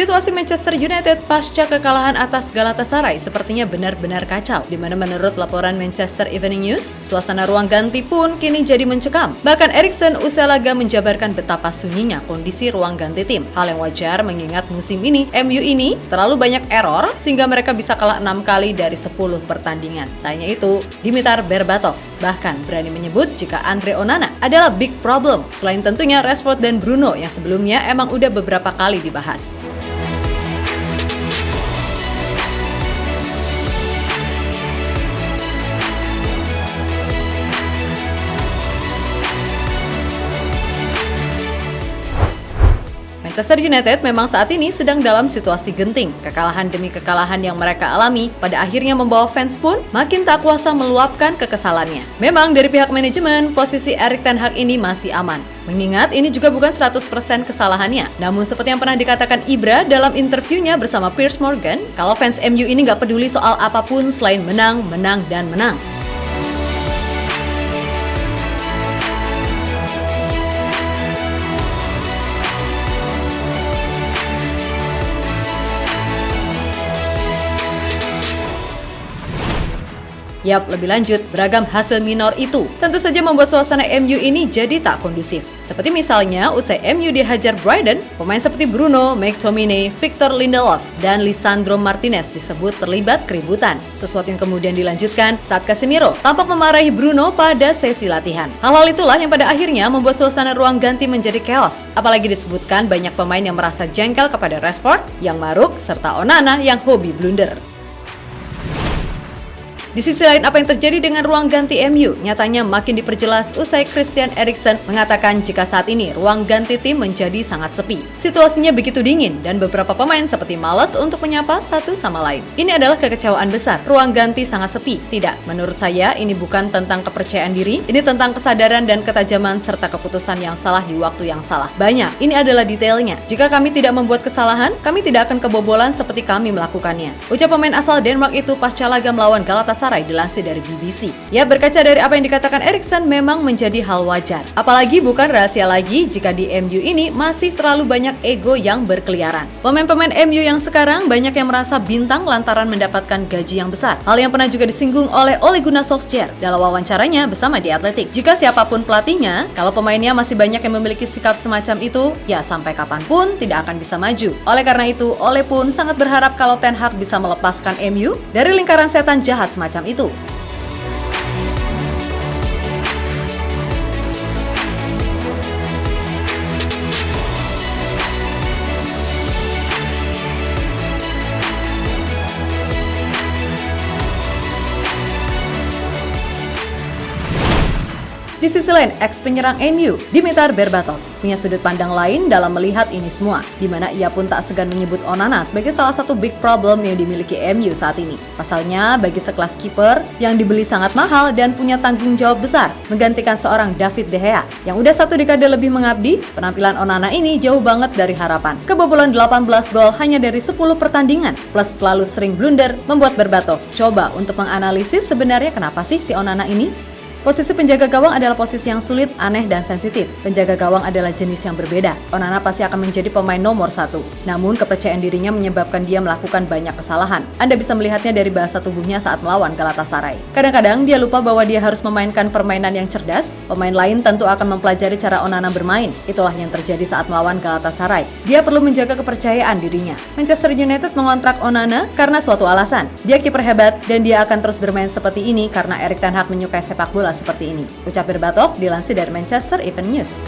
Situasi Manchester United pasca kekalahan atas Galatasaray sepertinya benar-benar kacau, di mana menurut laporan Manchester Evening News, suasana ruang ganti pun kini jadi mencekam. Bahkan Eriksen usai laga menjabarkan betapa sunyinya kondisi ruang ganti tim. Hal yang wajar mengingat musim ini, MU ini terlalu banyak error sehingga mereka bisa kalah 6 kali dari 10 pertandingan. Tak hanya itu, Dimitar Berbatov bahkan berani menyebut jika Andre Onana adalah big problem, selain tentunya Rashford dan Bruno yang sebelumnya emang udah beberapa kali dibahas. Manchester United memang saat ini sedang dalam situasi genting. Kekalahan demi kekalahan yang mereka alami pada akhirnya membawa fans pun makin tak kuasa meluapkan kekesalannya. Memang dari pihak manajemen, posisi Erik ten Hag ini masih aman. Mengingat ini juga bukan 100% kesalahannya. Namun seperti yang pernah dikatakan Ibra dalam interviewnya bersama Piers Morgan, kalau fans MU ini nggak peduli soal apapun selain menang, menang, dan menang. Yap, lebih lanjut, beragam hasil minor itu tentu saja membuat suasana MU ini jadi tak kondusif. Seperti misalnya, usai MU dihajar Brighton, pemain seperti Bruno, McTominay, Victor Lindelof, dan Lisandro Martinez disebut terlibat keributan. Sesuatu yang kemudian dilanjutkan saat Casemiro tampak memarahi Bruno pada sesi latihan. Hal-hal itulah yang pada akhirnya membuat suasana ruang ganti menjadi chaos. Apalagi disebutkan banyak pemain yang merasa jengkel kepada Rashford yang maruk, serta Onana yang hobi blunder. Di sisi lain, apa yang terjadi dengan ruang ganti MU nyatanya makin diperjelas usai Christian Eriksen mengatakan jika saat ini ruang ganti tim menjadi sangat sepi. Situasinya begitu dingin dan beberapa pemain seperti malas untuk menyapa satu sama lain. Ini adalah kekecewaan besar. Ruang ganti sangat sepi. Tidak, menurut saya ini bukan tentang kepercayaan diri, ini tentang kesadaran dan ketajaman serta keputusan yang salah di waktu yang salah. Banyak, ini adalah detailnya. Jika kami tidak membuat kesalahan, kami tidak akan kebobolan seperti kami melakukannya. Ucap pemain asal Denmark itu pasca laga melawan Galatasaray dilansir dari BBC. Ya, berkaca dari apa yang dikatakan Eriksen memang menjadi hal wajar. Apalagi bukan rahasia lagi jika di MU ini masih terlalu banyak ego yang berkeliaran. Pemain-pemain MU yang sekarang banyak yang merasa bintang lantaran mendapatkan gaji yang besar. Hal yang pernah juga disinggung oleh Ole Gunnar Solskjaer dalam wawancaranya bersama The Athletic. Jika siapapun pelatihnya, kalau pemainnya masih banyak yang memiliki sikap semacam itu, ya sampai kapanpun tidak akan bisa maju. Oleh karena itu, Ole pun sangat berharap kalau Ten Hag bisa melepaskan MU dari lingkaran setan jahat semacam itu. Di sisi lain, ex-penyerang MU, Dimitar Berbatov, punya sudut pandang lain dalam melihat ini semua, di mana ia pun tak segan menyebut Onana sebagai salah satu big problem yang dimiliki MU saat ini. Pasalnya, bagi sekelas kiper yang dibeli sangat mahal dan punya tanggung jawab besar, menggantikan seorang David De Gea yang udah satu dekade lebih mengabdi, penampilan Onana ini jauh banget dari harapan. Kebobolan 18 gol hanya dari 10 pertandingan, plus terlalu sering blunder, membuat Berbatov coba untuk menganalisis sebenarnya kenapa sih si Onana ini. Posisi penjaga gawang adalah posisi yang sulit, aneh, dan sensitif. Penjaga gawang adalah jenis yang berbeda. Onana pasti akan menjadi pemain nomor 1. Namun, kepercayaan dirinya menyebabkan dia melakukan banyak kesalahan. Anda bisa melihatnya dari bahasa tubuhnya saat melawan Galatasaray. Kadang-kadang dia lupa bahwa dia harus memainkan permainan yang cerdas. Pemain lain tentu akan mempelajari cara Onana bermain. Itulah yang terjadi saat melawan Galatasaray. Dia perlu menjaga kepercayaan dirinya. Manchester United mengontrak Onana karena suatu alasan. Dia kiper hebat dan dia akan terus bermain seperti ini karena Erik ten Hag menyukai sepak bola seperti ini. Ucap Berbatov dilansir dari Manchester Evening News.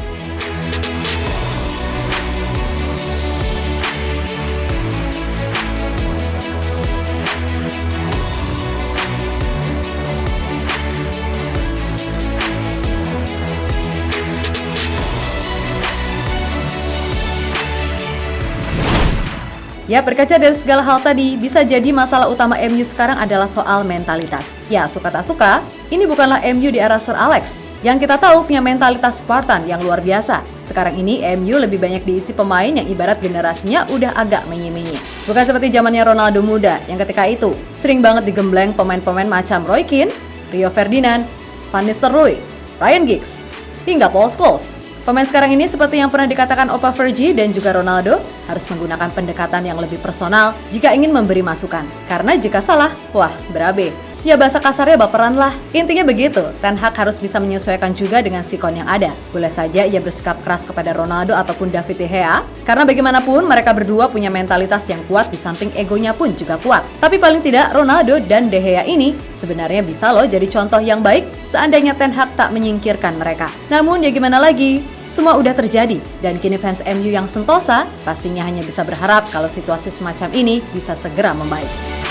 Ya, berkaca dari segala hal tadi, bisa jadi masalah utama MU sekarang adalah soal mentalitas. Ya, suka tak suka, ini bukanlah MU di era Sir Alex. Yang kita tahu punya mentalitas Spartan yang luar biasa. Sekarang ini MU lebih banyak diisi pemain yang ibarat generasinya udah agak menye-menye. Bukan seperti zamannya Ronaldo muda yang ketika itu sering banget digembleng pemain-pemain macam Roy Keane, Rio Ferdinand, Van Nistelrooy, Ryan Giggs, hingga Paul Scholes. Pemain sekarang ini seperti yang pernah dikatakan Opa Fergie dan juga Ronaldo, harus menggunakan pendekatan yang lebih personal jika ingin memberi masukan. Karena jika salah, wah berabe. Ya bahasa kasarnya baperan lah. Intinya begitu, Ten Hag harus bisa menyesuaikan juga dengan sikon yang ada. Boleh saja ia bersikap keras kepada Ronaldo ataupun David De Gea, karena bagaimanapun mereka berdua punya mentalitas yang kuat di samping egonya pun juga kuat. Tapi paling tidak Ronaldo dan De Gea ini sebenarnya bisa loh jadi contoh yang baik seandainya Ten Hag tak menyingkirkan mereka. Namun ya gimana lagi? Semua udah terjadi, dan kini fans MU yang sentosa pastinya hanya bisa berharap kalau situasi semacam ini bisa segera membaik.